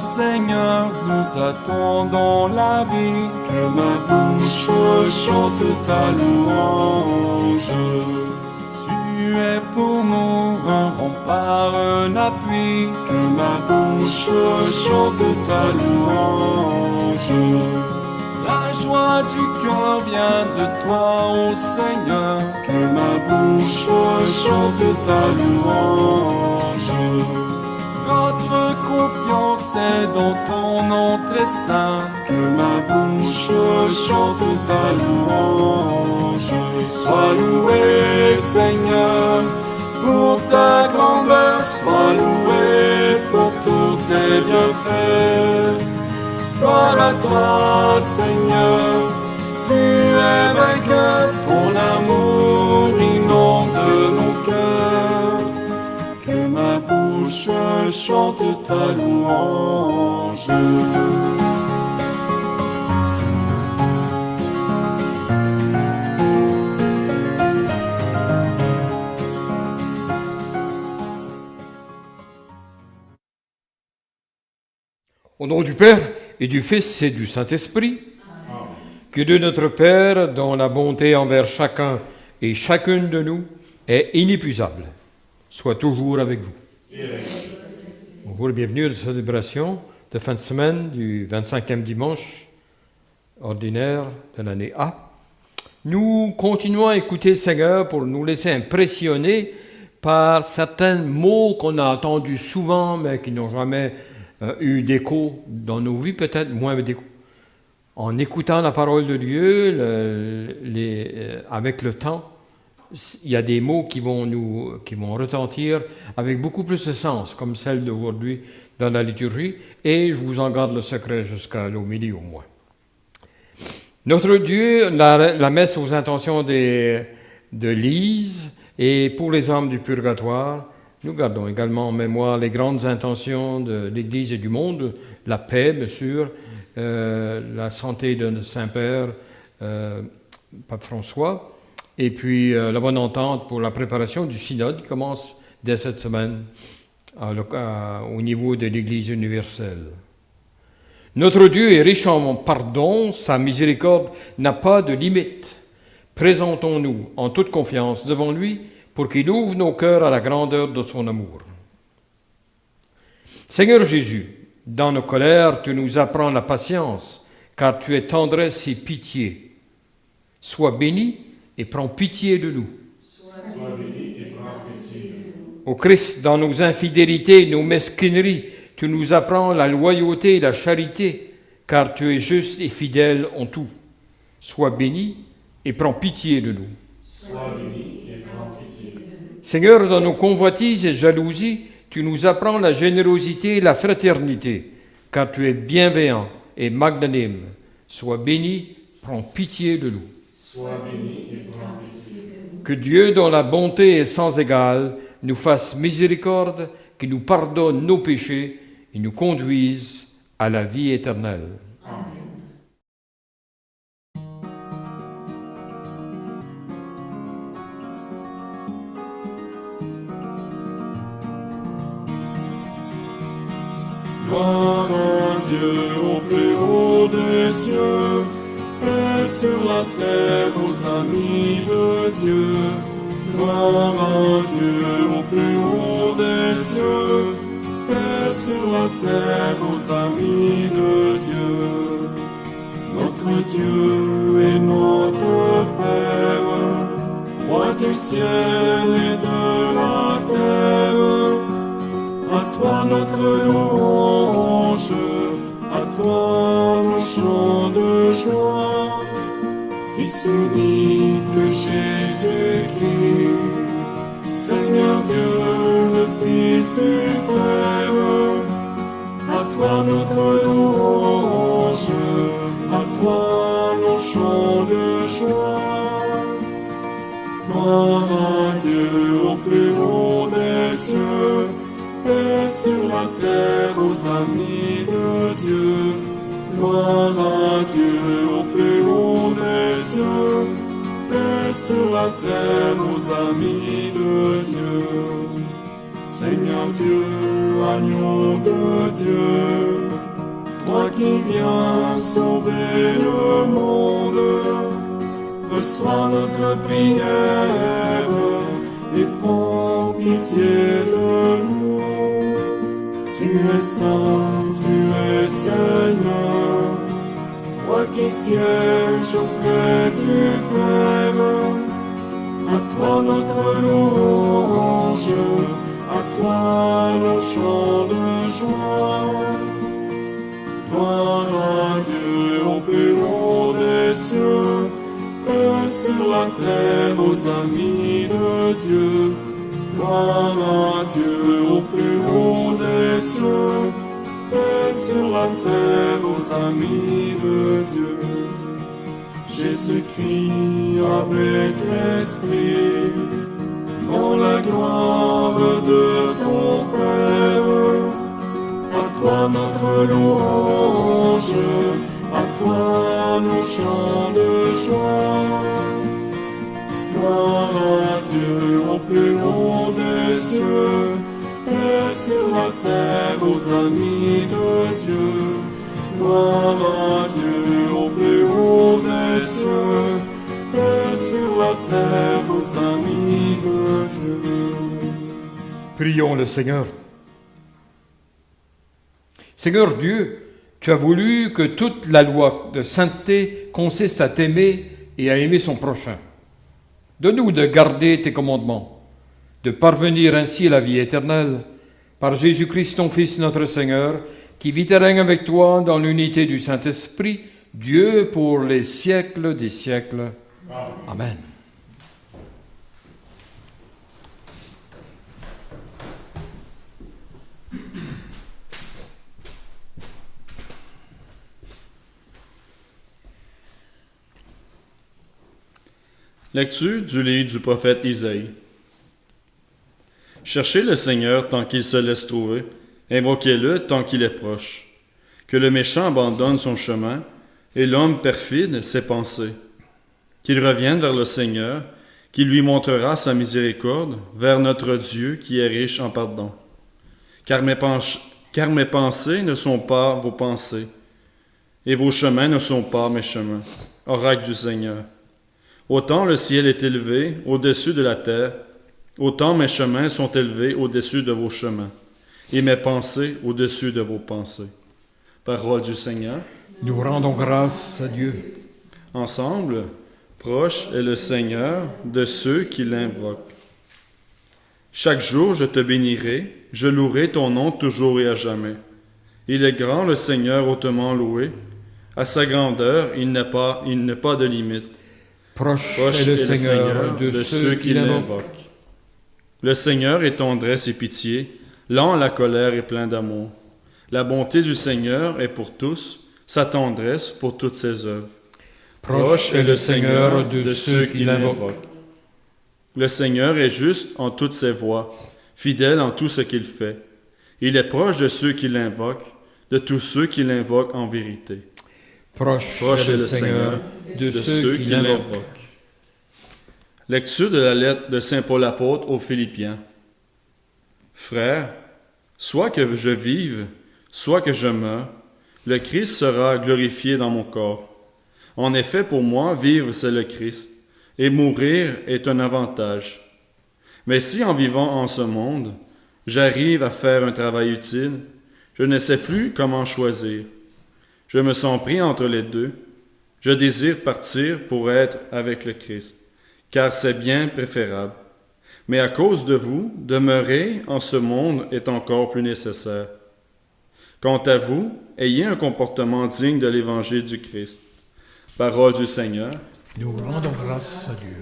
Seigneur, nous attendons la vie. Que ma bouche chante ta louange. Tu es pour nous un rempart, un appui. Que ma bouche chante ta louange. La joie du cœur vient de toi, ô Seigneur. Que ma bouche chante ta louange. Notre confiance est dans ton nom très saint. Que ma bouche chante ta louange. Sois loué, Seigneur, pour ta grandeur. Sois loué pour tous tes bienfaits. Gloire à toi, Seigneur, tu es vainqueur, ton amour inonde nos cœurs. Que ma bouche chante ta louange. Au nom du Père et du Fils et du Saint-Esprit, que Dieu notre Père, dont la bonté envers chacun et chacune de nous est inépuisable, soit toujours avec vous. Bonjour et bienvenue à la célébration de fin de semaine du 25e dimanche ordinaire de l'année A. Nous continuons à écouter le Seigneur pour nous laisser impressionner par certains mots qu'on a entendus souvent, mais qui n'ont jamais eu d'écho dans nos vies, peut-être moins d'écho. En écoutant la parole de Dieu, avec le temps, il y a des mots qui vont retentir avec beaucoup plus de sens, comme celle d'aujourd'hui dans la liturgie, et je vous en garde le secret jusqu'à l'homélie au moins. Notre Dieu, la messe aux intentions de Lise et pour les âmes du purgatoire, nous gardons également en mémoire les grandes intentions de l'Église et du monde, la paix, bien sûr, la santé de notre Saint-Père, Pape François, et puis la bonne entente pour la préparation du synode qui commence dès cette semaine au niveau de l'Église universelle. Notre Dieu est riche en pardon, sa miséricorde n'a pas de limite. Présentons-nous en toute confiance devant lui pour qu'il ouvre nos cœurs à la grandeur de son amour. Seigneur Jésus, dans nos colères, tu nous apprends la patience, car tu es tendresse et pitié. Sois béni et prends pitié de nous. Sois béni et prends pitié de nous. Ô Christ, dans nos infidélités et nos mesquineries, tu nous apprends la loyauté et la charité, car tu es juste et fidèle en tout. Sois béni et prends pitié de nous. Sois béni et prends pitié de nous. Seigneur, dans nos convoitises et jalousies, tu nous apprends la générosité et la fraternité, car tu es bienveillant et magnanime. Sois béni, prends pitié de nous. Sois béni et prends pitié de nous. Que Dieu, dont la bonté est sans égale, nous fasse miséricorde, qu'il nous pardonne nos péchés et nous conduise à la vie éternelle. Gloire à Dieu au plus haut des cieux, paix sur la terre aux amis de Dieu. Gloire à Dieu au plus haut des cieux, paix sur la terre aux amis de Dieu. Notre Dieu est notre Père, roi du ciel et de la terre. À toi notre louange, à toi nos chants de joie. Fils unique Jésus-Christ, Seigneur Dieu, le Fils du Père. À toi notre louange, à toi nos chants de joie. Gloire à Dieu au plus haut des cieux, paix sur la terre aux amis de Dieu. Gloire à Dieu au plus haut des cieux, paix sur la terre aux amis de Dieu. Seigneur Dieu, agneau de Dieu, toi qui viens sauver le monde, reçois notre prière et prends pitié de nous. Tu es saint, tu es Seigneur, toi qui sièges auprès du Père. À toi notre louange, à toi nos chants de joie. Gloire à Dieu au plus haut des cieux, paix sur la terre aux amis de Dieu. Gloire à Dieu au plus haut des cieux, paix sur la terre aux amis de Dieu. Jésus-Christ avec l'Esprit, dans la gloire de ton Père. À toi notre louange, à toi nos chants de joie. Gloire à Dieu au plus haut des cieux, paix sur la terre aux amis de Dieu. Gloire à Dieu au plus haut des cieux, paix sur la terre aux amis de Dieu. Prions le Seigneur. Seigneur Dieu, tu as voulu que toute la loi de sainteté consiste à t'aimer et à aimer son prochain. Donne-nous de garder tes commandements, de parvenir ainsi à la vie éternelle, par Jésus-Christ ton Fils notre Seigneur, qui vit et règne avec toi dans l'unité du Saint-Esprit, Dieu pour les siècles des siècles. Amen. Lecture du livre du prophète Isaïe. Cherchez le Seigneur tant qu'il se laisse trouver, invoquez-le tant qu'il est proche. Que le méchant abandonne son chemin, et l'homme perfide ses pensées. Qu'il revienne vers le Seigneur, qui lui montrera sa miséricorde, vers notre Dieu qui est riche en pardon. Car mes pensées ne sont pas vos pensées, et vos chemins ne sont pas mes chemins. Oracle du Seigneur. Autant le ciel est élevé au-dessus de la terre, autant mes chemins sont élevés au-dessus de vos chemins, et mes pensées au-dessus de vos pensées. Parole du Seigneur. Nous rendons grâce à Dieu. Ensemble, proche est le Seigneur de ceux qui l'invoquent. Chaque jour je te bénirai, je louerai ton nom toujours et à jamais. Il est grand le Seigneur hautement loué, à sa grandeur il n'a pas de limite. Proche est le Seigneur de ceux qui l'invoquent. Le Seigneur est tendresse et pitié, lent à la colère et plein d'amour. La bonté du Seigneur est pour tous, sa tendresse pour toutes ses œuvres. Proche est le Seigneur de ceux qui l'invoquent. Le Seigneur est juste en toutes ses voies, fidèle en tout ce qu'il fait. Il est proche de ceux qui l'invoquent, de tous ceux qui l'invoquent en vérité. Proche est le Seigneur de ceux qui l'invoquent. Lecture de la lettre de saint Paul apôtre aux Philippiens. Frères, soit que je vive, soit que je meure, le Christ sera glorifié dans mon corps. En effet, pour moi, vivre, c'est le Christ, et mourir est un avantage. Mais si en vivant en ce monde, j'arrive à faire un travail utile, je ne sais plus comment choisir. Je me sens pris entre les deux. Je désire partir pour être avec le Christ, car c'est bien préférable. Mais à cause de vous, demeurer en ce monde est encore plus nécessaire. Quant à vous, ayez un comportement digne de l'évangile du Christ. Parole du Seigneur. Nous rendons grâce à Dieu.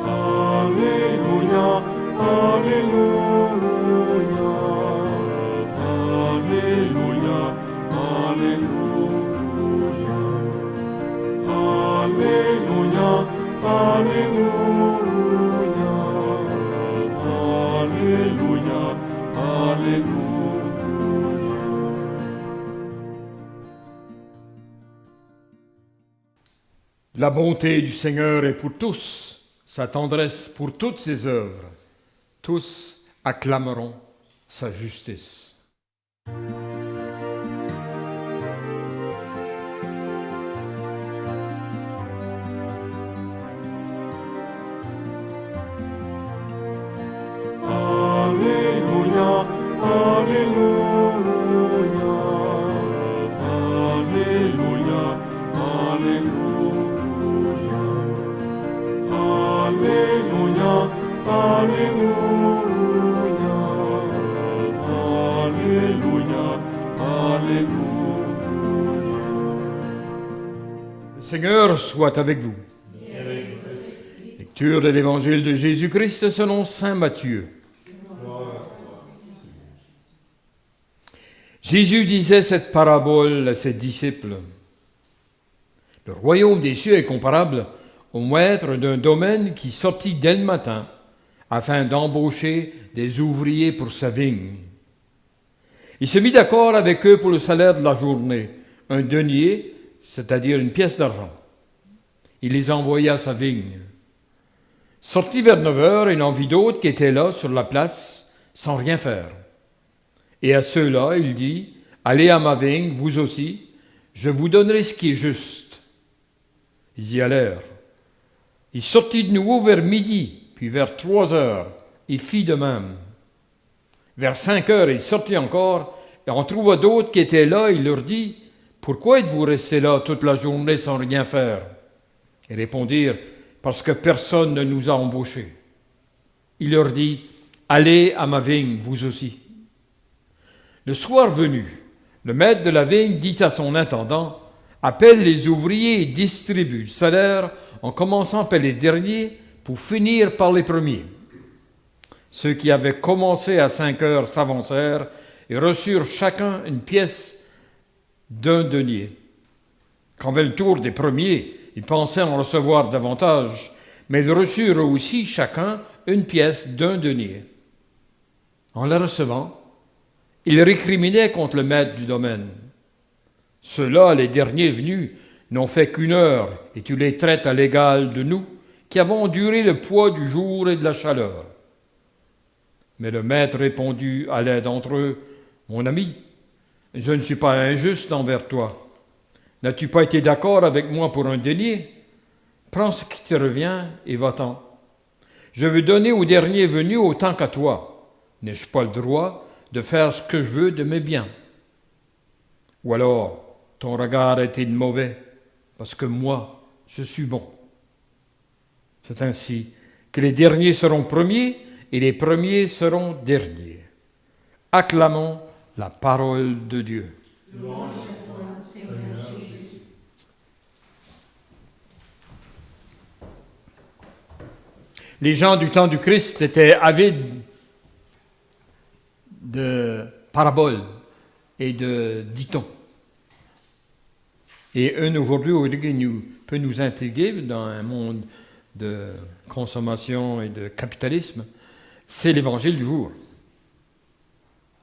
Alléluia, Alléluia, Alléluia, Alléluia, Alléluia. La bonté du Seigneur est pour tous, sa tendresse pour toutes ses œuvres. Tous acclameront sa justice. Alléluia, Alléluia, Alléluia, Alléluia, Alléluia, Alléluia, Alléluia, Alléluia. Le Seigneur soit avec vous. Lecture de l'Évangile de Jésus-Christ selon saint Matthieu. Jésus disait cette parabole à ses disciples. Le royaume des cieux est comparable au maître d'un domaine qui sortit dès le matin afin d'embaucher des ouvriers pour sa vigne. Il se mit d'accord avec eux pour le salaire de la journée, un denier, c'est-à-dire une pièce d'argent. Il les envoya à sa vigne. Sorti vers 9 heures, il en vit d'autres qui étaient là sur la place sans rien faire. Et à ceux-là, il dit, « Allez à ma vigne, vous aussi, je vous donnerai ce qui est juste. » Ils y allèrent. Il sortit de nouveau vers midi, puis vers 3 heures, il fit de même. Vers 5 heures, il sortit encore, et on trouva d'autres qui étaient là, il leur dit, « Pourquoi êtes-vous restés là toute la journée sans rien faire ?» Ils répondirent, « Parce que personne ne nous a embauchés. » Il leur dit, « Allez à ma vigne, vous aussi. » Le soir venu, le maître de la vigne dit à son intendant, « Appelle les ouvriers et distribue le salaire en commençant par les derniers pour finir par les premiers. » Ceux qui avaient commencé à 5 heures s'avancèrent et reçurent chacun une pièce d'un denier. Quand vint le tour des premiers, ils pensaient en recevoir davantage, mais ils reçurent aussi chacun une pièce d'un denier. En la recevant, ils récriminaient contre le maître du domaine. Ceux-là, les derniers venus, n'ont fait qu'1 heure, et tu les traites à l'égal de nous, qui avons enduré le poids du jour et de la chaleur. Mais le maître répondit à l'aide d'entre eux, « Mon ami, je ne suis pas injuste envers toi. N'as-tu pas été d'accord avec moi pour un denier? Prends ce qui te revient et va-t'en. Je veux donner au dernier venu autant qu'à toi. N'ai-je pas le droit de faire ce que je veux de mes biens? Ou alors, ton regard a été mauvais, parce que moi, je suis bon. » C'est ainsi que les derniers seront premiers et les premiers seront derniers. Acclamons la parole de Dieu. Louange à toi, Seigneur Jésus. Les gens du temps du Christ étaient avides de paraboles et de dictons. Et un aujourd'hui qui peut nous intriguer dans un monde de consommation et de capitalisme, c'est l'évangile du jour.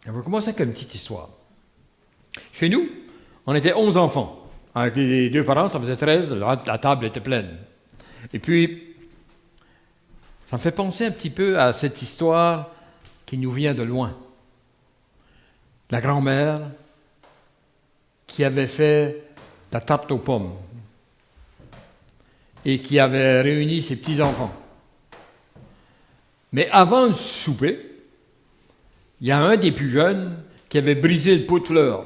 On va commencer avec une petite histoire. Chez nous, on était 11 enfants. Avec les 2 parents, ça faisait 13, la table était pleine. Et puis, ça me fait penser un petit peu à cette histoire qui nous vient de loin. La grand-mère qui avait fait la tarte aux pommes et qui avait réuni ses petits-enfants. Mais avant le souper, il y a un des plus jeunes qui avait brisé le pot de fleurs.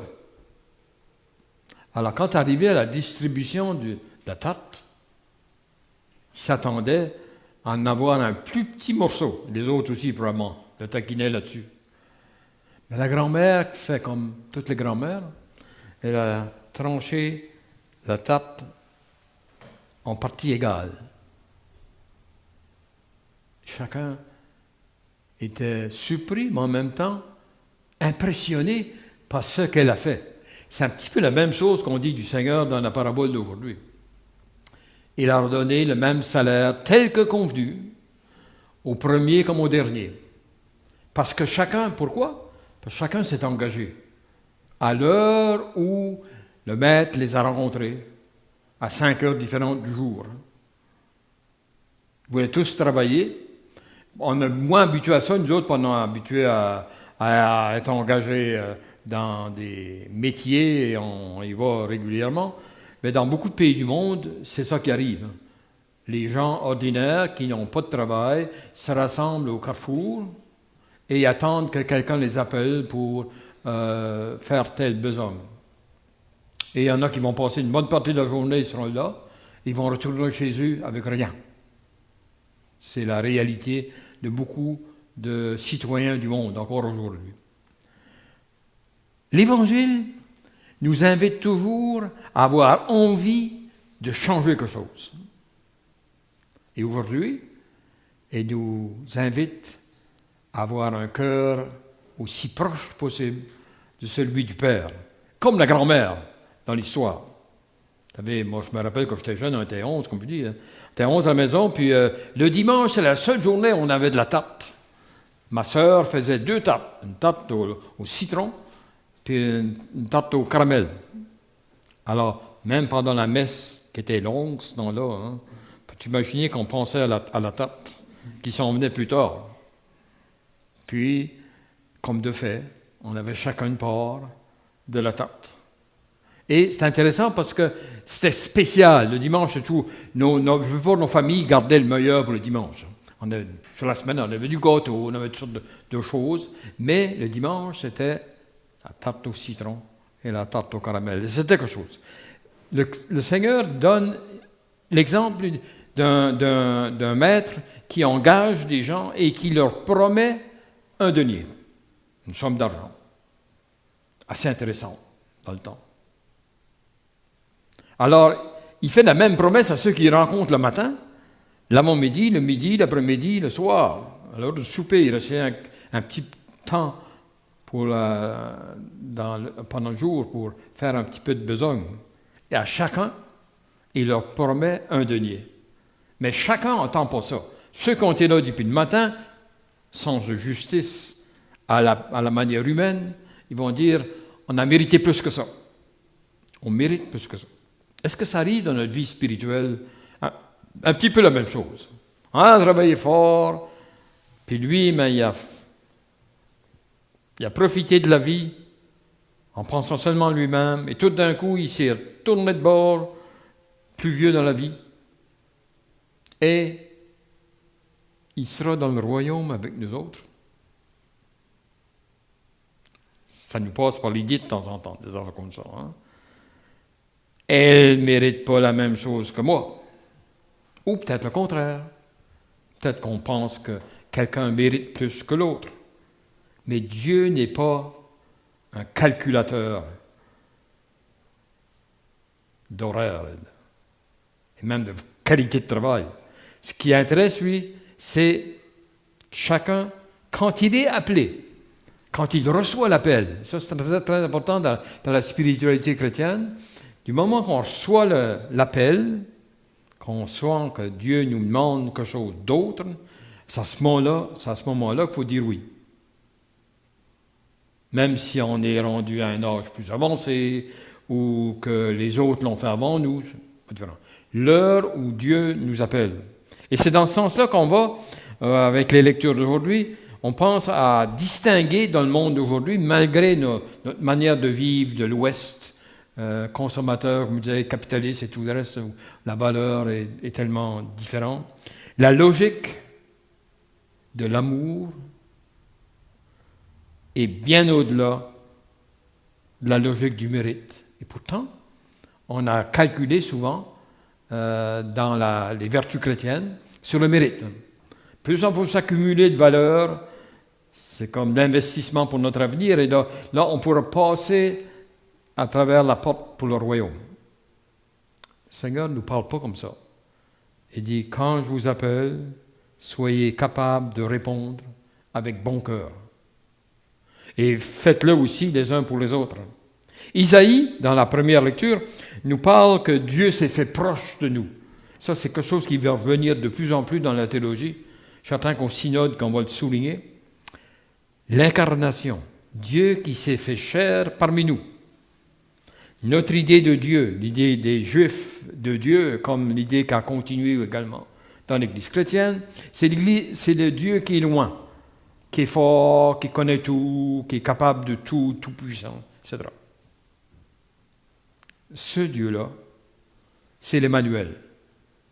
Alors, quand arrivé à la distribution de la tarte, il s'attendait à en avoir un plus petit morceau. Les autres aussi, probablement, le taquinaient là-dessus. Mais la grand-mère, fait comme toutes les grand-mères, elle a tranché la tarte en parties égales. Chacun était surpris, mais en même temps impressionné par ce qu'elle a fait. C'est un petit peu la même chose qu'on dit du Seigneur dans la parabole d'aujourd'hui. Il a ordonné le même salaire tel que convenu, au premier comme au dernier. Parce que chacun, pourquoi? Parce que chacun s'est engagé. À l'heure où le maître les a rencontrés, à 5 heures différentes du jour. Ils voulaient tous travailler. On est moins habitués à ça, nous autres, on est habitués à être engagés dans des métiers et on y va régulièrement. Mais dans beaucoup de pays du monde, c'est ça qui arrive. Les gens ordinaires qui n'ont pas de travail se rassemblent au carrefour et attendent que quelqu'un les appelle pour faire tel besoin. Et il y en a qui vont passer une bonne partie de la journée, ils seront là, ils vont retourner chez eux avec rien. C'est la réalité de beaucoup de citoyens du monde, encore aujourd'hui. L'Évangile nous invite toujours à avoir envie de changer quelque chose. Et aujourd'hui, il nous invite à avoir un cœur aussi proche possible de celui du Père, comme la grand-mère dans l'histoire. Vous savez, moi je me rappelle quand j'étais jeune, on était 11, comme je dis, on était 11 à la maison, puis le dimanche, c'est la seule journée où on avait de la tarte. Ma sœur faisait 2 tartes, une tarte au citron, puis une tarte au caramel. Alors, même pendant la messe, qui était longue ce temps-là, peux-tu imaginer qu'on pensait à la tarte, qui s'en venait plus tard. Puis, comme de fait, on avait chacun une part de la tarte. Et c'est intéressant parce que c'était spécial. Le dimanche, surtout, nos familles gardaient le meilleur pour le dimanche. Sur la semaine, on avait du gâteau, on avait toutes sortes de choses. Mais le dimanche, c'était la tarte au citron et la tarte au caramel. C'était quelque chose. Le Seigneur donne l'exemple d'un maître qui engage des gens et qui leur promet un denier, une somme d'argent. Assez intéressant dans le temps. Alors, il fait la même promesse à ceux qui rencontrent le matin, l'avant-midi, le midi, l'après-midi, le soir. Alors, le souper, il restait un petit temps pendant le jour pour faire un petit peu de besogne. Et à chacun, il leur promet un denier. Mais chacun n'entend pas ça. Ceux qui ont été là depuis le matin, sans justice à la manière humaine, ils vont dire, on a mérité plus que ça. On mérite plus que ça. Est-ce que ça arrive dans notre vie spirituelle? Un petit peu la même chose. On a travaillé fort, puis lui, il a profité de la vie en pensant seulement à lui-même, et tout d'un coup, il s'est retourné de bord, plus vieux dans la vie, et il sera dans le royaume avec nous autres. Ça nous passe par l'idée de temps en temps, des affaires comme ça. Elle ne mérite pas la même chose que moi. Ou peut-être le contraire. Peut-être qu'on pense que quelqu'un mérite plus que l'autre. Mais Dieu n'est pas un calculateur d'horaire et même de qualité de travail. Ce qui intéresse, lui, c'est chacun, quand il est appelé, quand il reçoit l'appel, ça c'est très, très important dans la spiritualité chrétienne, du moment qu'on reçoit l'appel, qu'on sent que Dieu nous demande quelque chose d'autre, c'est à ce moment-là qu'il faut dire oui. Même si on est rendu à un âge plus avancé ou que les autres l'ont fait avant nous, c'est pas différent. L'heure où Dieu nous appelle. Et c'est dans ce sens-là qu'on va, avec les lectures d'aujourd'hui, on pense à distinguer dans le monde d'aujourd'hui, malgré notre manière de vivre de l'Ouest, consommateur, comme je disais, capitaliste et tout le reste, où la valeur est tellement différente. La logique de l'amour est bien au-delà de la logique du mérite. Et pourtant, on a calculé souvent dans les vertus chrétiennes sur le mérite. Plus on peut s'accumuler de valeur, c'est comme l'investissement pour notre avenir, et là on pourra passer à travers la porte pour le royaume. Le Seigneur ne nous parle pas comme ça. Il dit, quand je vous appelle, soyez capables de répondre avec bon cœur. Et faites-le aussi les uns pour les autres. Isaïe, dans la première lecture, nous parle que Dieu s'est fait proche de nous. Ça, c'est quelque chose qui va revenir de plus en plus dans la théologie. Je suis certain qu'au synode, qu'on va le souligner. L'incarnation. Dieu qui s'est fait chair parmi nous. Notre idée de Dieu, l'idée des Juifs de Dieu, comme l'idée qui a continué également dans l'Église chrétienne, c'est le Dieu qui est loin, qui est fort, qui connaît tout, qui est capable de tout, tout puissant, etc. Ce Dieu-là, c'est l'Emmanuel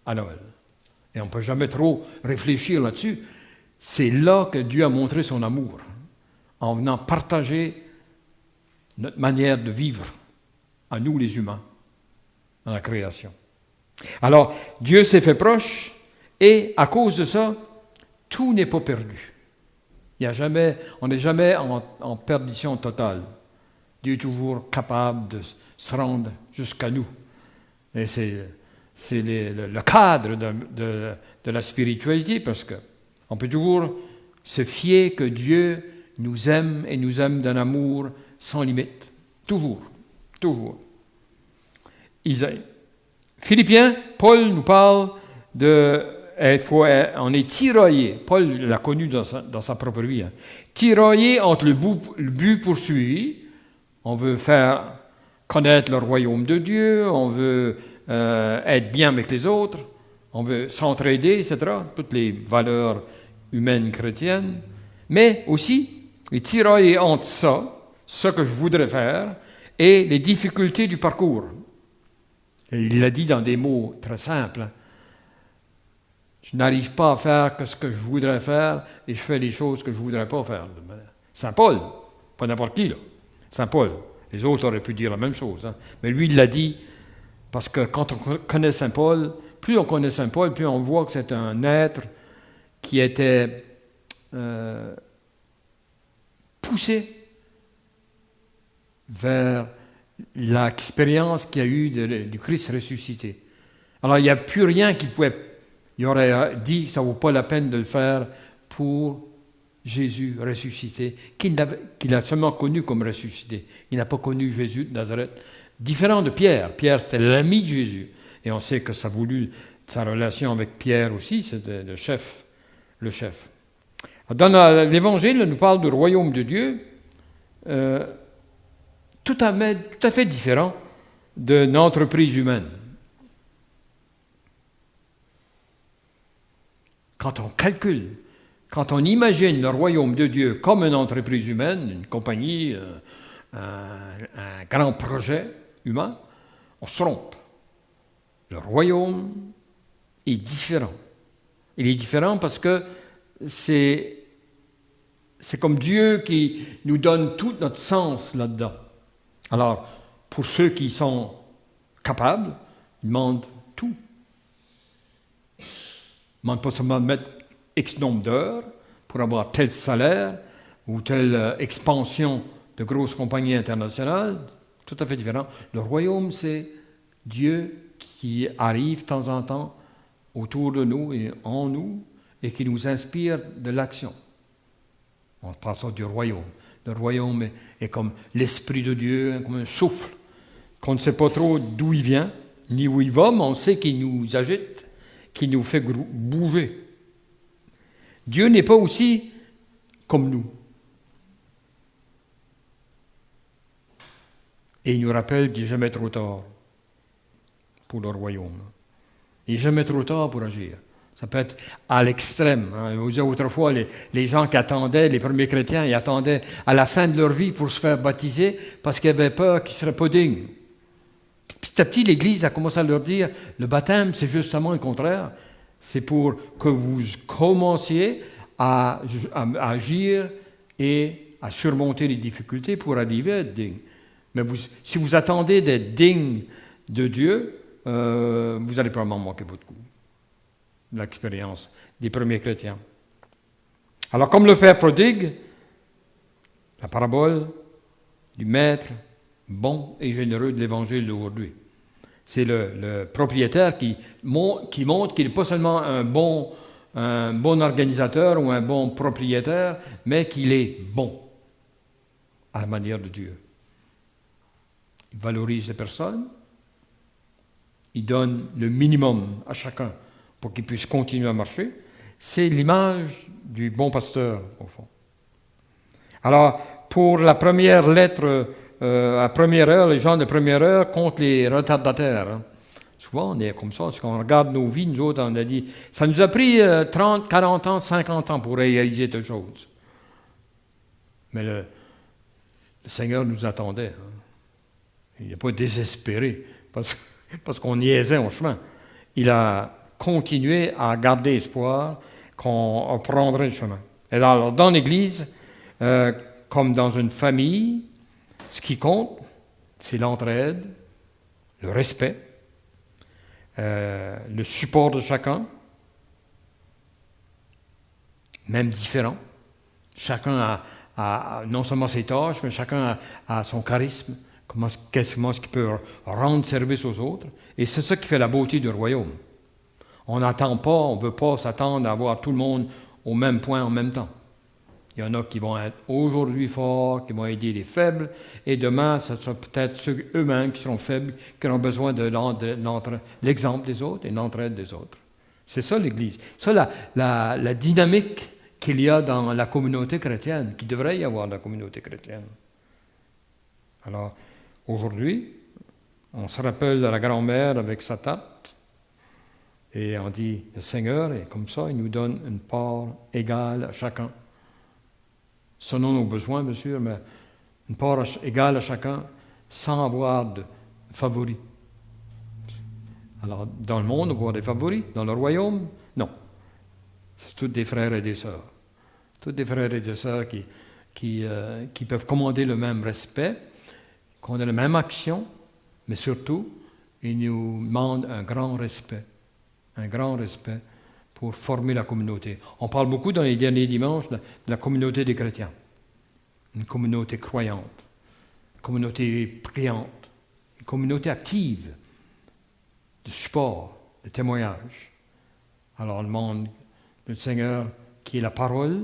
à Noël. Et on ne peut jamais trop réfléchir là-dessus. C'est là que Dieu a montré son amour, en venant partager notre manière de vivre, à nous les humains, dans la création. Alors, Dieu s'est fait proche, et à cause de ça, tout n'est pas perdu. On n'est jamais en perdition totale. Dieu est toujours capable de se rendre jusqu'à nous. Et c'est le cadre de la spiritualité, parce qu'on peut toujours se fier que Dieu nous aime et nous aime d'un amour sans limite. Toujours. Toujours. Philippiens, Paul nous parle on est tiraillé. Paul l'a connu dans sa propre vie. Tiraillé entre le but poursuivi. On veut faire connaître le royaume de Dieu, on veut être bien avec les autres, on veut s'entraider, etc. Toutes les valeurs humaines chrétiennes. Mais aussi, il est tiraillé entre ça, ce que je voudrais faire, et les difficultés du parcours. Et il l'a dit dans des mots très simples. Je n'arrive pas à faire que ce que je voudrais faire et je fais les choses que je ne voudrais pas faire. Saint Paul, pas n'importe qui, là. Saint Paul. Les autres auraient pu dire la même chose. Hein. Mais lui, il l'a dit parce que quand on connaît Saint Paul, plus on connaît Saint Paul, plus on voit que c'est un être qui était poussé vers l'expérience qu'il y a eu du Christ ressuscité. Alors, il n'y a plus rien qui pouvait... Il aurait dit que ça ne vaut pas la peine de le faire pour Jésus ressuscité, qu'il a seulement connu comme ressuscité. Il n'a pas connu Jésus de Nazareth. Différent de Pierre. Pierre, c'était l'ami de Jésus. Et on sait que ça a voulu sa relation avec Pierre aussi, c'était le chef. Dans l'Évangile, on nous parle du royaume de Dieu, tout à fait différent d'une entreprise humaine. Quand on calcule, quand on imagine le royaume de Dieu comme une entreprise humaine, une compagnie, un grand projet humain, on se trompe. Le royaume est différent. Il est différent parce que c'est comme Dieu qui nous donne tout notre sens là-dedans. Alors, pour ceux qui sont capables, ils demandent tout. Ils ne demandent pas seulement de mettre X nombre d'heures pour avoir tel salaire ou telle expansion de grosses compagnies internationales, tout à fait différent. Le royaume, c'est Dieu qui arrive de temps en temps autour de nous et en nous et qui nous inspire de l'action. On parle ça du royaume. Le royaume est comme l'Esprit de Dieu, comme un souffle, qu'on ne sait pas trop d'où il vient, ni où il va, mais on sait qu'il nous agite, qu'il nous fait bouger. Dieu n'est pas aussi comme nous. Et il nous rappelle qu'il n'est jamais trop tard pour le royaume. Il n'est jamais trop tard pour agir. Ça peut être à l'extrême. Hein. Vous savez, autrefois, les gens qui attendaient, les premiers chrétiens, ils attendaient à la fin de leur vie pour se faire baptiser parce qu'ils avaient peur qu'ils ne seraient pas dignes. Petit à petit, l'Église a commencé à leur dire, le baptême, c'est justement le contraire. C'est pour que vous commenciez à agir et à surmonter les difficultés pour arriver à être digne. Mais si vous attendez d'être digne de Dieu, vous allez probablement manquer votre coup. L'expérience des premiers chrétiens. Alors, comme le Père prodigue, la parabole du maître bon et généreux de l'Évangile d'aujourd'hui. C'est le propriétaire qui montre qu'il n'est pas seulement un bon organisateur ou un bon propriétaire, mais qu'il est bon à la manière de Dieu. Il valorise les personnes, il donne le minimum à chacun pour qu'il puisse continuer à marcher. C'est l'image du bon pasteur, au fond. Alors, pour la première lettre à première heure, les gens de première heure contre les retardataires. Hein. Souvent, on est comme ça. Parce qu'on regarde nos vies, nous autres, on a dit, ça nous a pris 30, 40 ans, 50 ans pour réaliser toute chose. Mais le Seigneur nous attendait. Hein. Il n'est pas désespéré parce qu'on niaisait en chemin. Il a continué à garder espoir qu'on prendrait le chemin. Et alors, dans l'Église, comme dans une famille, ce qui compte, c'est l'entraide, le respect, le support de chacun, même différent. Chacun a non seulement ses tâches, mais chacun a son charisme, comment est-ce qu'il peut rendre service aux autres. Et c'est ça qui fait la beauté du royaume. On n'attend pas, on ne veut pas s'attendre à avoir tout le monde au même point en même temps. Il y en a qui vont être aujourd'hui forts, qui vont aider les faibles, et demain, ce sera peut-être ceux eux-mêmes qui seront faibles, qui auront besoin de l'exemple des autres et de l'entraide des autres. C'est ça l'Église. Ça, la dynamique qu'il y a dans la communauté chrétienne, qu'il devrait y avoir dans la communauté chrétienne. Alors, aujourd'hui, on se rappelle de la grand-mère avec sa tarte, et on dit, le Seigneur, et comme ça, il nous donne une part égale à chacun. Selon nos besoins, bien sûr, mais une part égale à chacun, sans avoir de favoris. Alors, dans le monde, on voit des favoris. Dans le royaume, non. C'est tous des frères et des sœurs. Tous des frères et des sœurs qui peuvent commander le même respect, qui ont la même action, mais surtout, ils nous demandent un grand respect pour former la communauté. On parle beaucoup dans les derniers dimanches de la communauté des chrétiens. Une communauté croyante, une communauté priante, une communauté active, de support, de témoignage. Alors on demande le Seigneur, qui est la parole,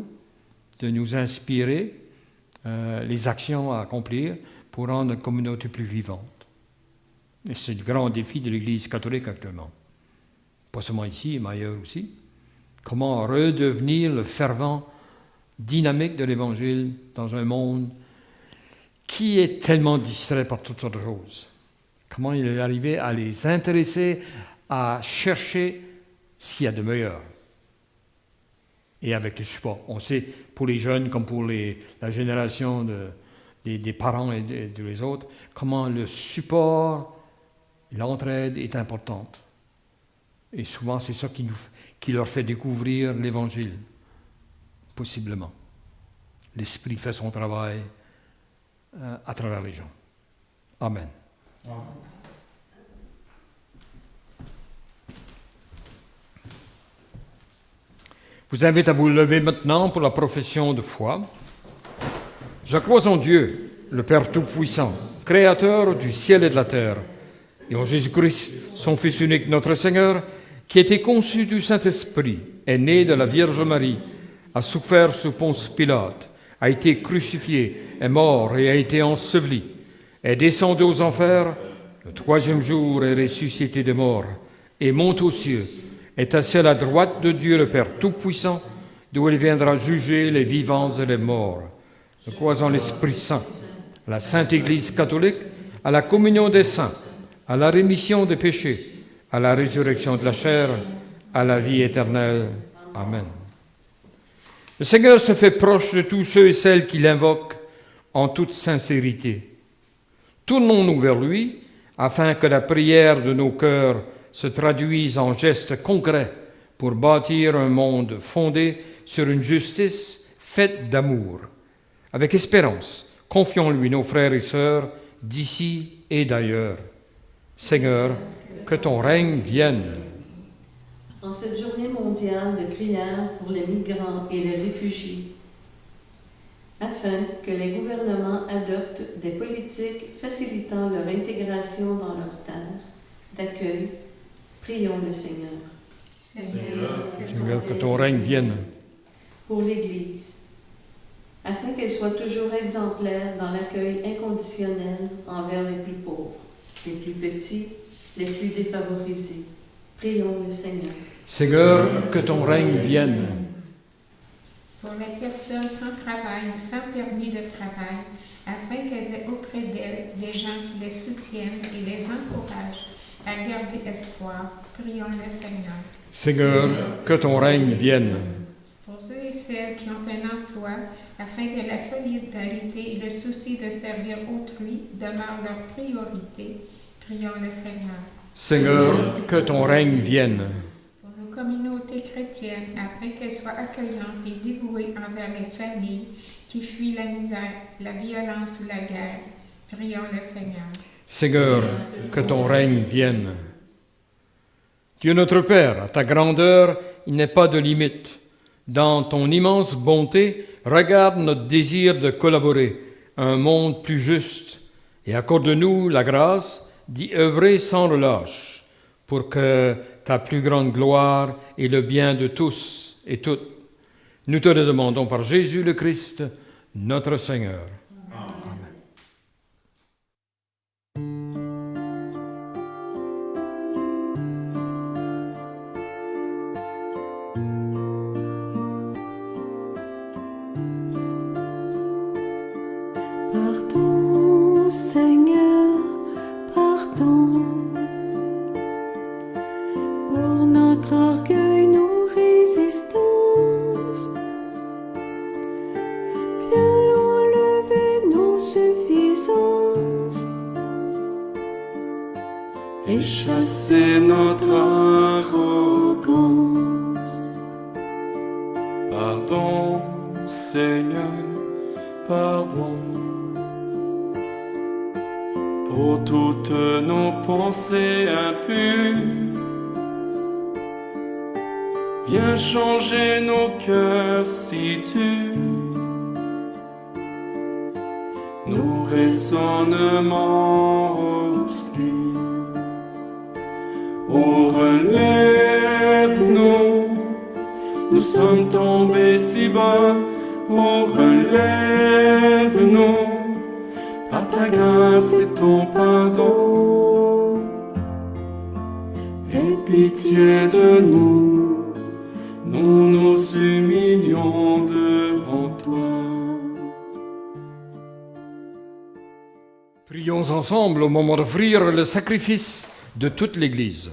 de nous inspirer les actions à accomplir pour rendre la communauté plus vivante. Et c'est le grand défi de l'Église catholique actuellement. Pas seulement ici, mais ailleurs aussi. Comment redevenir le fervent dynamique de l'Évangile dans un monde qui est tellement distrait par toutes sortes de choses. Comment il est arrivé à les intéresser, à chercher ce qu'il y a de meilleur. Et avec le support. On sait, pour les jeunes comme pour la génération des parents et des autres, comment le support, l'entraide est importante. Et souvent, c'est ça qui leur fait découvrir l'Évangile, possiblement. L'Esprit fait son travail à travers les gens. Amen. Amen. Je vous invite à vous lever maintenant pour la profession de foi. Je crois en Dieu, le Père Tout-Puissant, Créateur du ciel et de la terre, et en Jésus-Christ, son Fils unique, notre Seigneur, qui a été conçu du Saint-Esprit, est né de la Vierge Marie, a souffert sous Ponce Pilate, a été crucifié, est mort et a été enseveli, est descendu aux enfers, le troisième jour est ressuscité des morts, et monte aux cieux, est assis à la droite de Dieu le Père Tout-Puissant, d'où il viendra juger les vivants et les morts. Je crois en l'Esprit Saint, à la Sainte Église catholique, à la communion des saints, à la rémission des péchés, à la résurrection de la chair, à la vie éternelle. Amen. Le Seigneur se fait proche de tous ceux et celles qui l'invoquent en toute sincérité. Tournons-nous vers lui, afin que la prière de nos cœurs se traduise en gestes concrets pour bâtir un monde fondé sur une justice faite d'amour. Avec espérance, confions-lui nos frères et sœurs d'ici et d'ailleurs. Seigneur, que ton règne vienne. En cette journée mondiale de prière pour les migrants et les réfugiés, afin que les gouvernements adoptent des politiques facilitant leur intégration dans leur terre d'accueil, prions le Seigneur. Seigneur, que ton règne vienne. Pour l'Église, afin qu'elle soit toujours exemplaire dans l'accueil inconditionnel envers les plus pauvres, les plus petits, les plus pour les personnes sans travail ou sans permis de travail, afin qu'elles aient auprès d'elles des gens qui les soutiennent et les encouragent à garder espoir. Prions le Seigneur. Seigneur, que ton règne vienne. Pour ceux et celles qui ont un emploi, afin que la solidarité et le souci de servir autrui demeurent leur priorité, prions le Seigneur. Seigneur, que ton règne vienne. Pour nos communautés chrétiennes, afin qu'elles soient accueillantes et dévouées envers les familles qui fuient la misère, la violence ou la guerre, prions le Seigneur. Seigneur, que ton règne vienne. Dieu notre Père, à ta grandeur, il n'est pas de limite. Dans ton immense bonté, regarde notre désir de collaborer à un monde plus juste et accorde-nous la grâce d'y œuvrer sans relâche pour que ta plus grande gloire et le bien de tous et toutes. Nous te le demandons par Jésus le Christ, notre Seigneur. Pardon, Seigneur, pardon pour notre orgueil, nos résistances. Viens enlever nos suffisances et chasser notre arrogance. Pardon, Seigneur, pardon pour toutes nos pensées impures. Viens changer nos cœurs si tu nos raisonnements obscurs. Oh, relève-nous, nous sommes tombés si bas. Oh, relève-nous, par ta grâce et ton pardon. Aie pitié de nous, nous nous humilions devant toi. Prions ensemble au moment d'offrir le sacrifice de toute l'Église.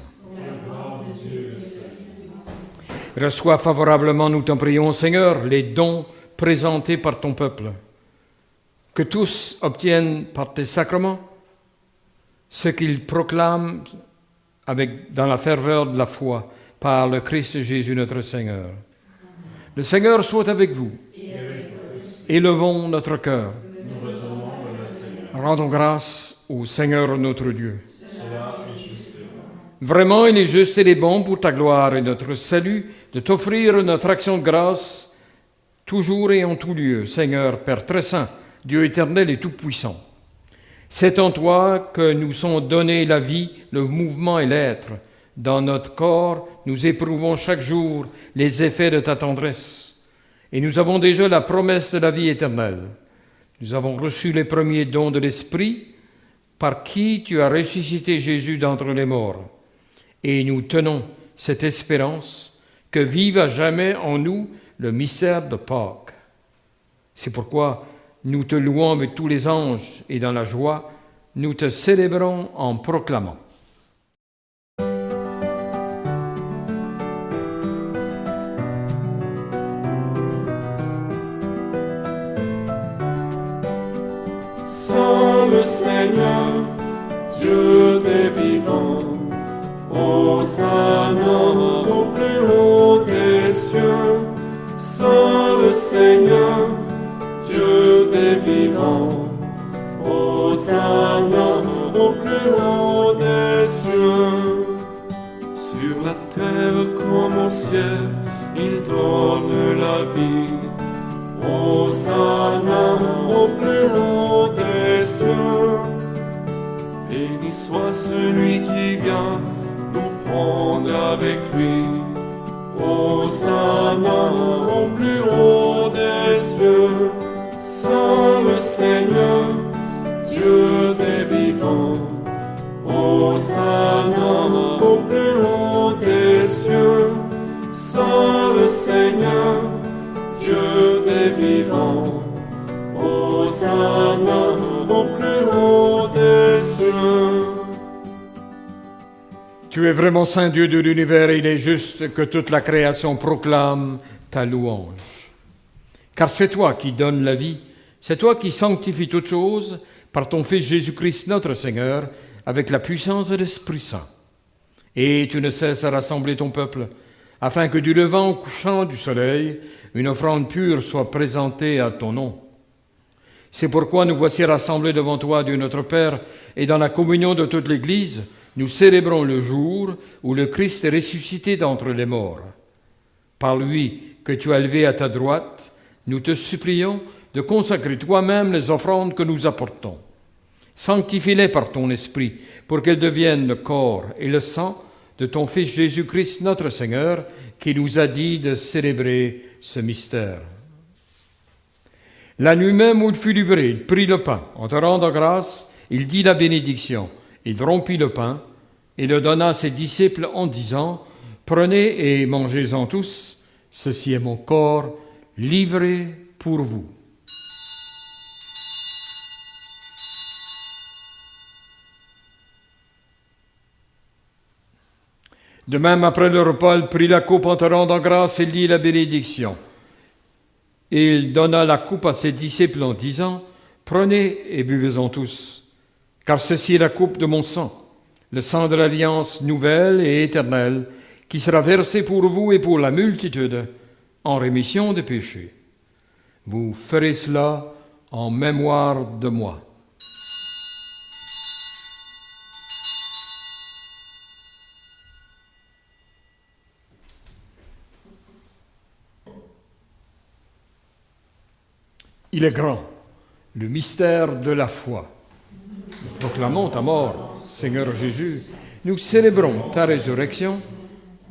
Reçois favorablement, nous t'en prions, Seigneur, les dons présentés par ton peuple. Que tous obtiennent par tes sacrements ce qu'ils proclament dans la ferveur de la foi par le Christ Jésus notre Seigneur. Le Seigneur soit avec vous. Élevons notre cœur. Rendons grâce au Seigneur notre Dieu. Vraiment, il est juste et il est bon pour ta gloire et notre salut de t'offrir notre action de grâce toujours et en tout lieu, Seigneur, Père très saint, Dieu éternel et tout-puissant. C'est en toi que nous sont donnés la vie, le mouvement et l'être. Dans notre corps, nous éprouvons chaque jour les effets de ta tendresse. Et nous avons déjà la promesse de la vie éternelle. Nous avons reçu les premiers dons de l'Esprit, par qui tu as ressuscité Jésus d'entre les morts. Et nous tenons cette espérance que vive à jamais en nous le mystère de Pâques. C'est pourquoi nous te louons avec tous les anges et dans la joie, nous te célébrons en proclamant. Saint le Seigneur, Dieu des vivants, Hosanna au plus haut des cieux. Saint le Seigneur, Dieu des vivants, Hosanna au plus haut des cieux. Sur la terre comme au ciel, il donne la vie. Hosanna au plus haut des cieux. Béni soit celui qui vient nous prendre avec lui. Hosanna au plus haut des cieux. Saint le Seigneur, Dieu des vivants. Hosanna au plus haut des cieux. Saint le Seigneur, Dieu des vivants. Hosanna au plus haut des cieux. Tu es vraiment Saint Dieu de l'univers et il est juste que toute la création proclame ta louange. Car c'est toi qui donnes la vie, c'est toi qui sanctifies toutes choses par ton Fils Jésus-Christ notre Seigneur, avec la puissance de l'Esprit Saint. Et tu ne cesses à rassembler ton peuple, afin que du levant au couchant du soleil, une offrande pure soit présentée à ton nom. C'est pourquoi nous voici rassemblés devant toi, Dieu notre Père, et dans la communion de toute l'Église, nous célébrons le jour où le Christ est ressuscité d'entre les morts. Par lui que tu as levé à ta droite, nous te supplions de consacrer toi-même les offrandes que nous apportons. Sanctifie-les par ton Esprit, pour qu'elles deviennent le corps et le sang de ton Fils Jésus-Christ notre Seigneur, qui nous a dit de célébrer ce mystère. La nuit même où il fut livré, il prit le pain. En te rendant grâce, il dit la bénédiction. Il rompit le pain et le donna à ses disciples en disant « Prenez et mangez-en tous, ceci est mon corps livré pour vous. » De même, après le repas, il prit la coupe en te rendant grâce et dit la bénédiction. Et il donna la coupe à ses disciples en disant « Prenez et buvez-en tous, car ceci est la coupe de mon sang, le sang de l'alliance nouvelle et éternelle, qui sera versé pour vous et pour la multitude en rémission des péchés. Vous ferez cela en mémoire de moi. » Il est grand, le mystère de la foi. Nous proclamons ta mort, Seigneur Jésus. Nous célébrons ta résurrection.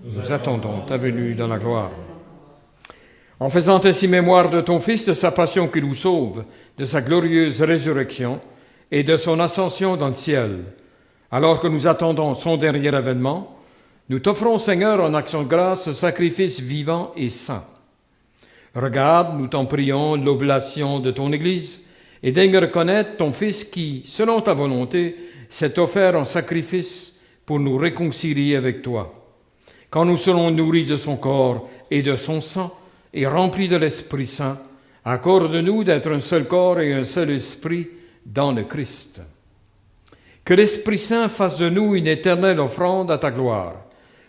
Nous attendons ta venue dans la gloire. En faisant ainsi mémoire de ton Fils, de sa passion qui nous sauve, de sa glorieuse résurrection et de son ascension dans le ciel, alors que nous attendons son dernier avènement, nous t'offrons, Seigneur, en action de grâce, ce sacrifice vivant et saint. Regarde, nous t'en prions, l'oblation de ton Église, et daigne reconnaître ton Fils qui, selon ta volonté, s'est offert en sacrifice pour nous réconcilier avec toi. Quand nous serons nourris de son corps et de son sang, et remplis de l'Esprit Saint, accorde-nous d'être un seul corps et un seul esprit dans le Christ. Que l'Esprit Saint fasse de nous une éternelle offrande à ta gloire,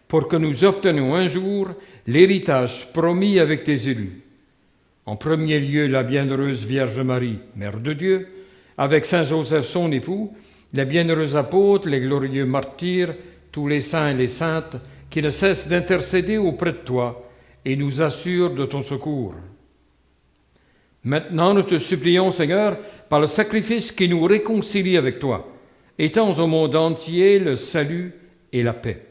pour que nous obtenions un jour l'héritage promis avec tes élus. En premier lieu, la bienheureuse Vierge Marie, Mère de Dieu, avec Saint Joseph son époux, les bienheureux apôtres, les glorieux martyrs, tous les saints et les saintes, qui ne cessent d'intercéder auprès de toi et nous assurent de ton secours. Maintenant, nous te supplions, Seigneur, par le sacrifice qui nous réconcilie avec toi, étends au monde entier le salut et la paix.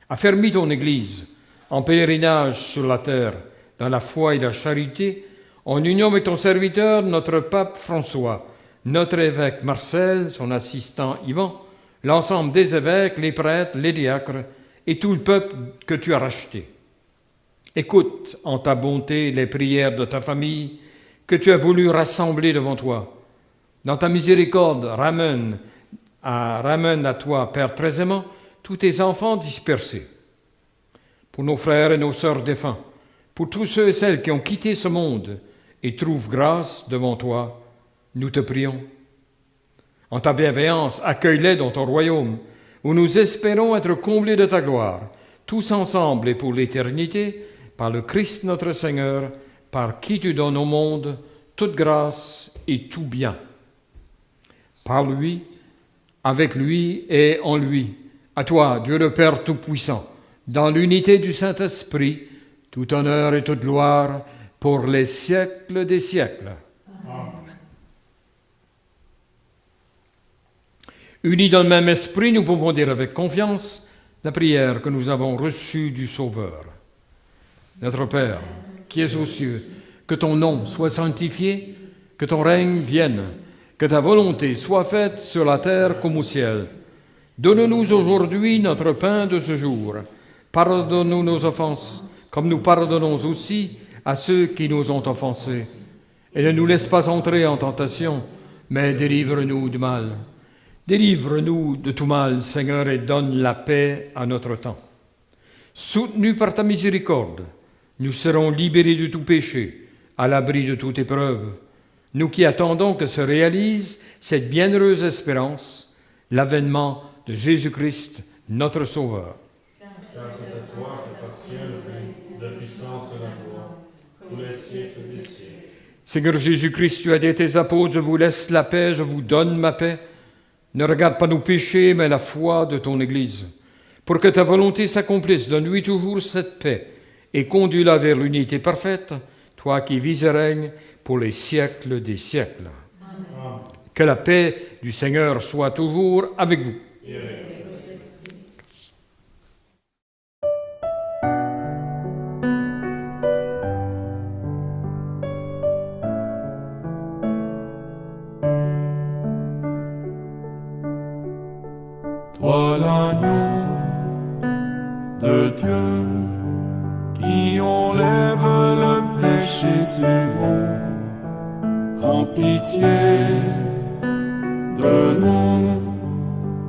Affermis ton Église en pèlerinage sur la terre, dans la foi et la charité, en union avec ton serviteur, notre pape François, notre évêque Marcel, son assistant Yvan, l'ensemble des évêques, les prêtres, les diacres et tout le peuple que tu as racheté. Écoute en ta bonté les prières de ta famille que tu as voulu rassembler devant toi. Dans ta miséricorde, ramène à toi, Père très aimant, tous tes enfants dispersés. Pour nos frères et nos sœurs défunts, pour tous ceux et celles qui ont quitté ce monde et trouvent grâce devant toi, nous te prions. En ta bienveillance, accueille-les dans ton royaume, où nous espérons être comblés de ta gloire, tous ensemble et pour l'éternité, par le Christ notre Seigneur, par qui tu donnes au monde toute grâce et tout bien. Par lui, avec lui et en lui, à toi, Dieu le Père Tout-Puissant, dans l'unité du Saint-Esprit, tout honneur et toute gloire pour les siècles des siècles. Amen. Unis dans le même esprit, nous pouvons dire avec confiance la prière que nous avons reçue du Sauveur. Notre Père, qui es aux cieux, que ton nom soit sanctifié, que ton règne vienne, que ta volonté soit faite sur la terre comme au ciel. Donne-nous aujourd'hui notre pain de ce jour. Pardonne-nous nos offenses, comme nous pardonnons aussi à ceux qui nous ont offensés. Et ne nous laisse pas entrer en tentation, mais délivre-nous du mal. Délivre-nous de tout mal, Seigneur, et donne la paix à notre temps. Soutenus par ta miséricorde, nous serons libérés de tout péché, à l'abri de toute épreuve. Nous qui attendons que se réalise cette bienheureuse espérance, l'avènement de Jésus-Christ, notre Sauveur. Car c'est à toi qu'appartient le règne, la puissance et la gloire, pour les siècles des siècles. Seigneur Jésus-Christ, tu as dit à tes apôtres, je vous laisse la paix, je vous donne ma paix. Ne regarde pas nos péchés, mais la foi de ton Église. Pour que ta volonté s'accomplisse, donne-lui toujours cette paix et conduis-la vers l'unité parfaite, toi qui vis et règnes pour les siècles des siècles. Amen. Que la paix du Seigneur soit toujours avec vous. Et avec toi l'agneau de Dieu qui enlève le péché du monde, prends pitié de nous,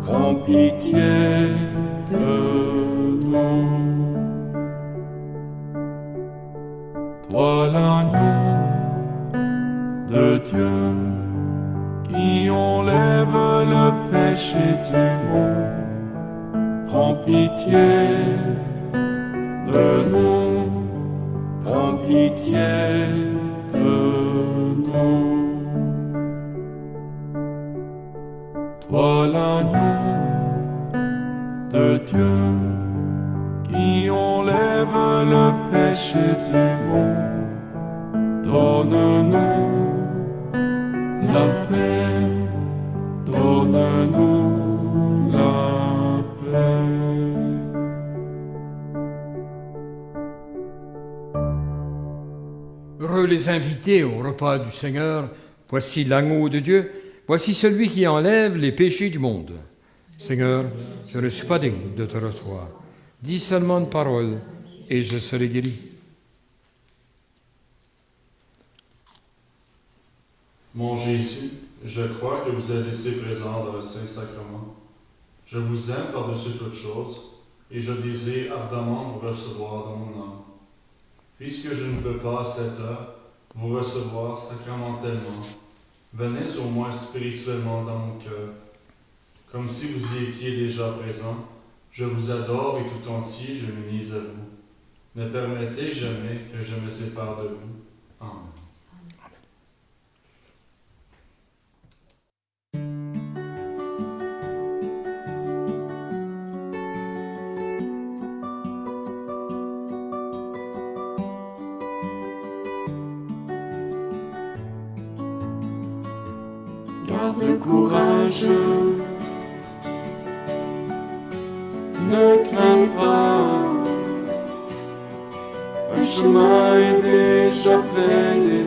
prends pitié de nous. Toi l'agneau de Dieu qui enlève le péché du monde, prends pitié de nous, prends pitié de nous. Toi l'agneau de Dieu qui enlève le péché du monde, donne-nous la paix, donne-nous la paix. Heureux les invités au repas du Seigneur, voici l'agneau de Dieu, voici celui qui enlève les péchés du monde. Seigneur, je ne suis pas digne de te recevoir. Dis seulement une parole et je serai guéri. Mon Jésus, je crois que vous êtes ici présent dans le Saint-Sacrement. Je vous aime par-dessus toutes choses et je désire ardemment vous recevoir dans mon âme. Puisque je ne peux pas à cette heure vous recevoir sacramentellement, venez au moins spirituellement dans mon cœur. Comme si vous y étiez déjà présent, je vous adore et tout entier je m'unis à vous. Ne permettez jamais que je me sépare de vous. Amen. Garde courage, ne crains pas, un chemin est déjà fait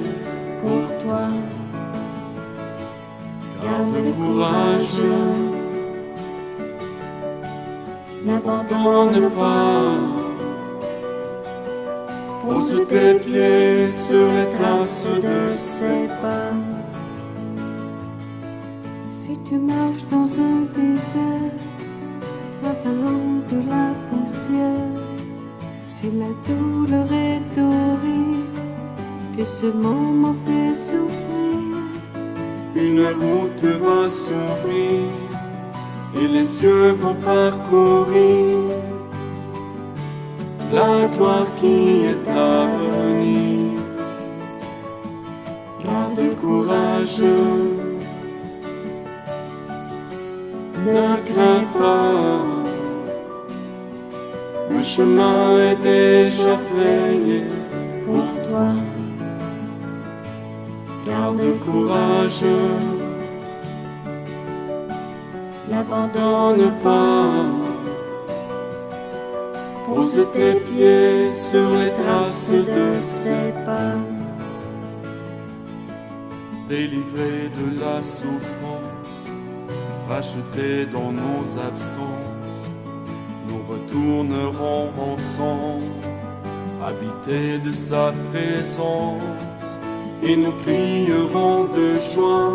pour toi. Garde courage, n'abandonne pas, pose tes pieds sur les traces de ses pas. Si tu marches dans un désert, avalant de la poussière, si la douleur est horrible, que ce moment fait souffrir, Une route va s'ouvrir et les cieux vont parcourir la gloire qui est à venir. Garde courage, ne crains pas, le chemin est déjà fait pour toi. Garde courage, n'abandonne pas, pose tes pieds sur les traces de ses pas. Délivré de la souffrance, racheté dans nos absences, nous retournerons ensemble habiter de sa présence, et nous crierons de joie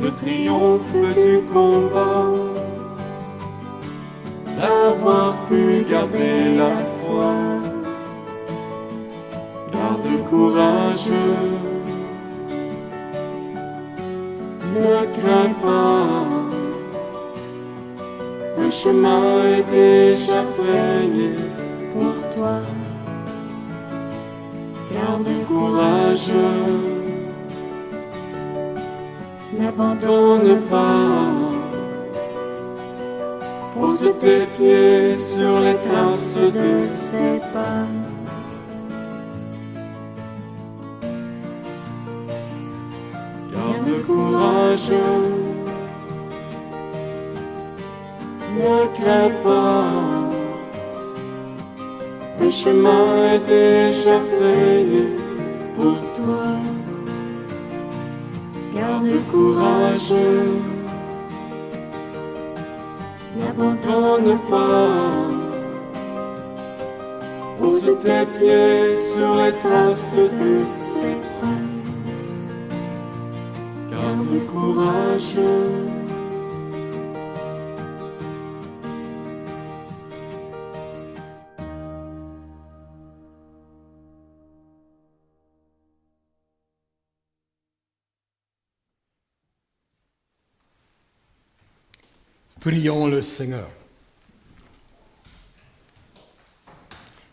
le triomphe du combat. D'avoir pu garder la foi, garde courage, ne crains pas, un chemin est déjà frayé pour toi. Garde courage, n'abandonne pas, pose tes pieds sur les traces de ses pas. Garde courage, ne crains pas, un chemin est déjà frayé pour toi. Garde courage, n'abandonne pas, pose tes pieds sur les traces de ses pas. Garde courage. Prions le Seigneur.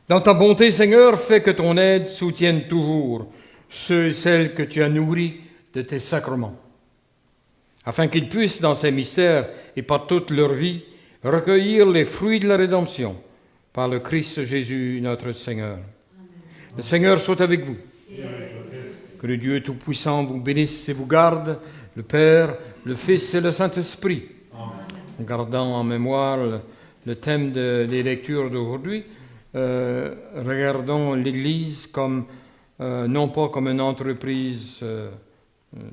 Dans ta bonté, Seigneur, fais que ton aide soutienne toujours ceux et celles que tu as nourris de tes sacrements, afin qu'ils puissent, dans ces mystères et par toute leur vie, recueillir les fruits de la rédemption par le Christ Jésus, notre Seigneur. Amen. Le Seigneur soit avec vous. Que le Dieu Tout-Puissant vous bénisse et vous garde, le Père, le Fils et le Saint-Esprit. En gardant en mémoire le thème des lectures d'aujourd'hui, regardons l'Église comme, non pas comme une entreprise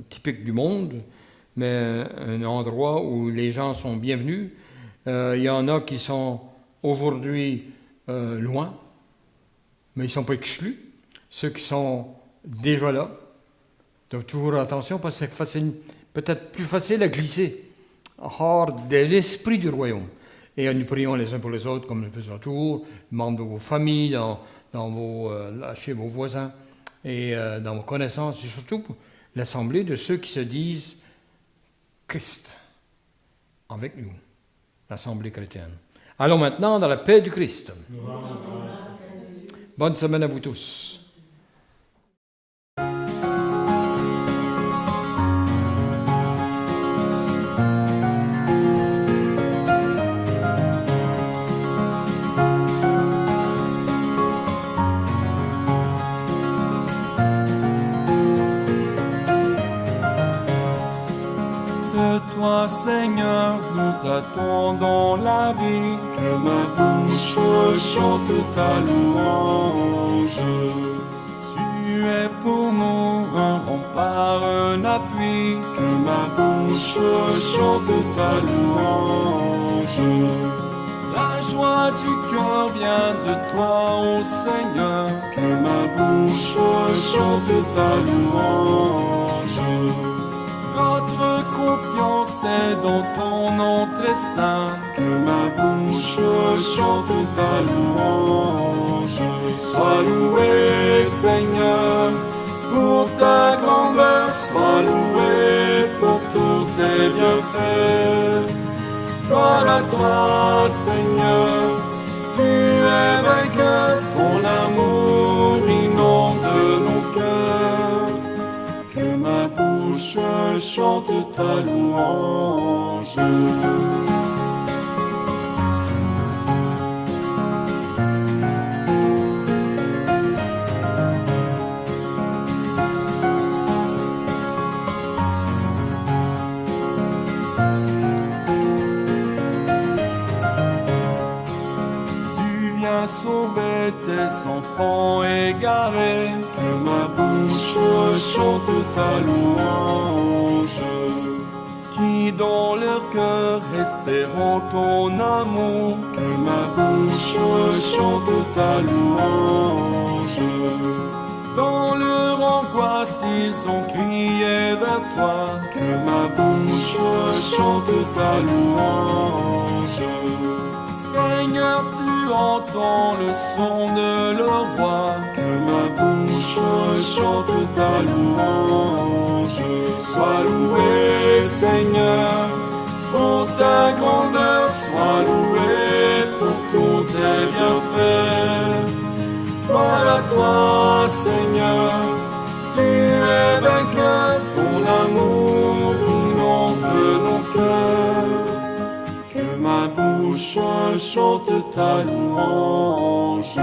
typique du monde, mais un endroit où les gens sont bienvenus. Il y en a qui sont aujourd'hui loin, mais ils ne sont pas exclus. Ceux qui sont déjà là doivent toujours faire attention parce que c'est peut-être plus facile à glisser hors de l'esprit du royaume. Et nous prions les uns pour les autres, comme nous le faisons toujours, membres de vos familles, chez vos voisins, et dans vos connaissances, et surtout l'assemblée de ceux qui se disent Christ avec nous, l'assemblée chrétienne. Allons maintenant dans la paix du Christ. Bonne semaine à vous tous. Seigneur, nous attendons la vie, que ma bouche chante ta louange. Tu es pour nous un rempart, un appui, que ma bouche chante ta louange. La joie du cœur vient de toi, ô Seigneur, que ma bouche chante ta louange. Notre confiance est dans ton nom très saint, que ma bouche chante ta louange. Sois loué, Seigneur, pour ta grandeur, sois loué pour tous tes bienfaits. Gloire à toi, Seigneur, tu es vainqueur, ton amour inonde nos cœurs. Que ma bouche chante ta louange. Tu viens sauver tes enfants égarés, que ma bouche chante ta louange. Qui dans leur cœur est espérant ton amour, que ma bouche chante ta louange. Dans leur angoisse, ils ont crié vers toi, que ma bouche chante ta louange. Seigneur, tu entends le son de leur voix, que ma bouche chante ta louange. Sois loué, Seigneur, pour ta grandeur, sois loué pour tous tes bienfaits. Gloire à toi, Seigneur, tu es vainqueur, ton amour inonde nos cœurs. Que ma bouche chante ta louange.